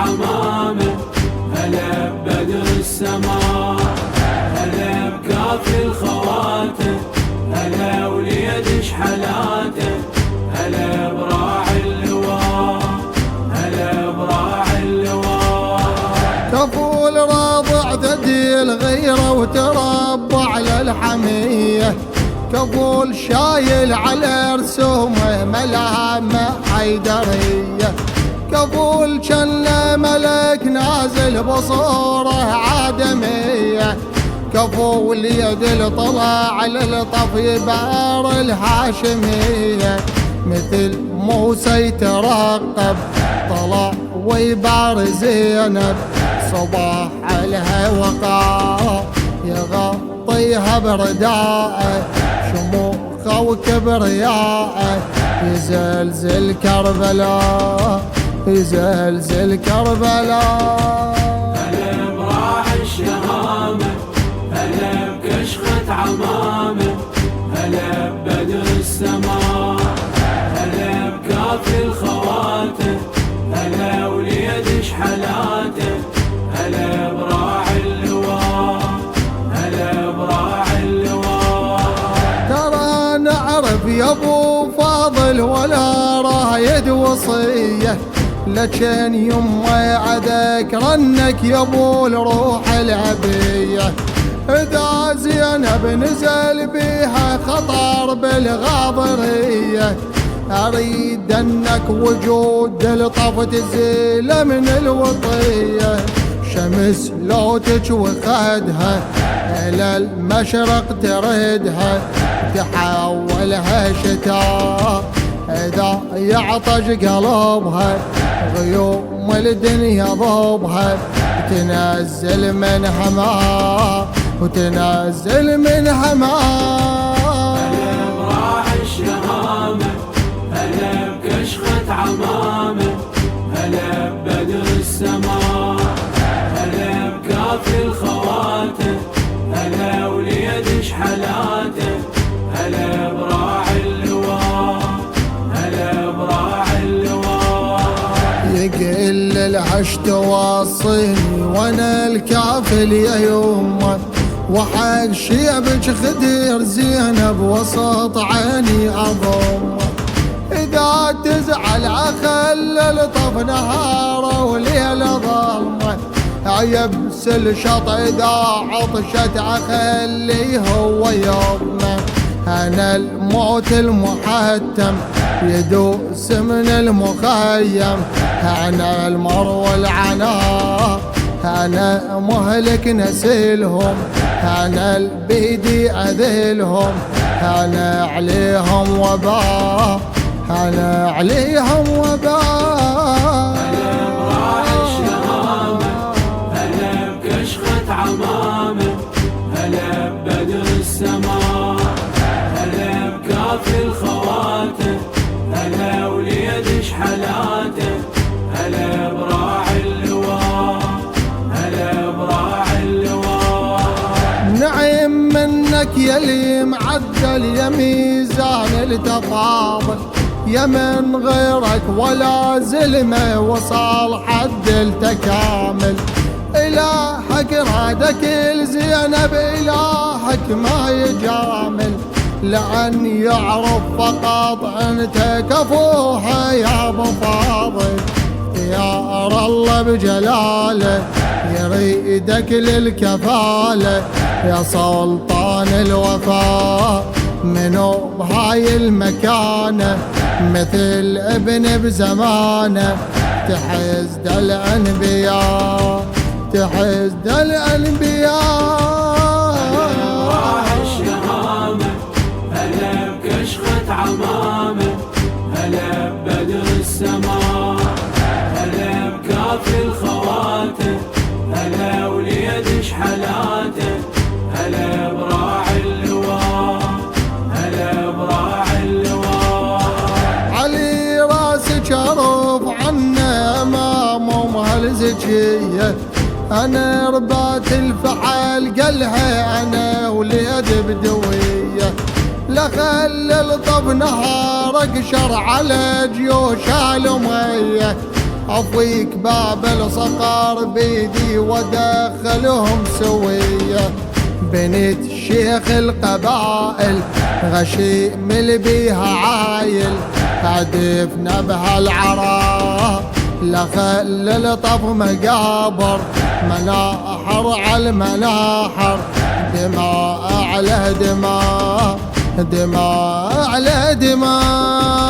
عمامه، هلا ببدر السماء، هلا بكافي الخواتم، هلا وليد شحلاته، هلا براعي اللواء، هلا براعي اللواء. كفول راضع ثدي الغيرة وتربى على الحمية، كفول شايل على رسومه ملامة حيدرية، كفول كان ملك نازل بصوره عادمية، كفول يد طلع للطفي بار الهاشمية، مثل موسى يترقب طلع ويبار زينب، صباح لها وقار يغطيها برداءه، شموخه وكبرياءه يزلزل كربلاء، يزلزل كربلاء. هلا براعي الشهامة، هلا بكشخة عمامه، هلا ببدر السماء، هلا بكافي الخواتم، هلا وليد شحلاته، هلا براعي اللواء، هلا براعي اللواء. ترى نعرف يا ابو فاضل ولا رايد وصيه، لكن يمه اذكرنك يا ابو الروح العبيه، اذا زينب نزل بيها خطر بالغاضريه، اريد انك وجود الطف تزيل من الوطيه، شمس لوتك وخدها الى المشرق تردها، تحولها شتاء اذا يعطش قلبها، غيوم الدنيا ضبها، تنزل من هما وتنزل من هما. هلا براعي الشهامة، هلا بكشخة عمامه، هلا ببدر السماء، هلا بكافي الخواتم، هلا وليد شحلاته، هلا براعي اللواء، هلا براعي اللواء. يقل العش توصيني وانا الكافل يا يمه، وحق شيبك خدير زينب وسط عيني اضمه، اذا تزعل اخل الطف نهاره وليل ظلمه، يبس الشط اذا عطشت اخلي هو يومه، انا الموت المحتم يدوس من المخيم، انا المر والعناء انا مهلك نسيلهم، انا البيدي اذلهم، انا عليهم وباء، انا عليهم وباء. هلا براعي الشهامة، هلا بكشخة عمامه، هلا ببدر السماء، هلا بكافي الخواتم، هلا وليد شحلاته، هلا براعي اللواء، هلا براعي اللواء. نعم منك يلي معدل يا ميزان التفاضل، يا من غيرك ولا زلمه وصل حد التكامل، إلهك رادك الزينب إلهك ما يجامل، لأن يعرف فقط أنت كفوها يا أبو فاضل، يا الله بجلاله يريدك للكفالة، يا سلطان الوفاء منو بهاي المكانة، مثل ابن بزمانه تحز الأنبياء، تحز الأنبياء. براعي الشهامة، هلا بكشخة عمامه، هلا ببدر السماء، هلا بكافي الخواتم، هلا وليد شحلاته، هلا براعي اللواء، هلا براعي اللواء. علي راسك ارفع عنه امامهم هالزكيه، انا ربات الفحل قالها انا وليد بدويه، لخل الطف نهار اقشر على جيوش الميه، أفويك باب الصقر بيدي وادخلهم سوية. بنت شيخ القبائل غشيم اللي بيها عايل، هدفنا بها العراء لخل الطف مقابر، مناحر على المناحر، دماء على دماء، دماء على دماء.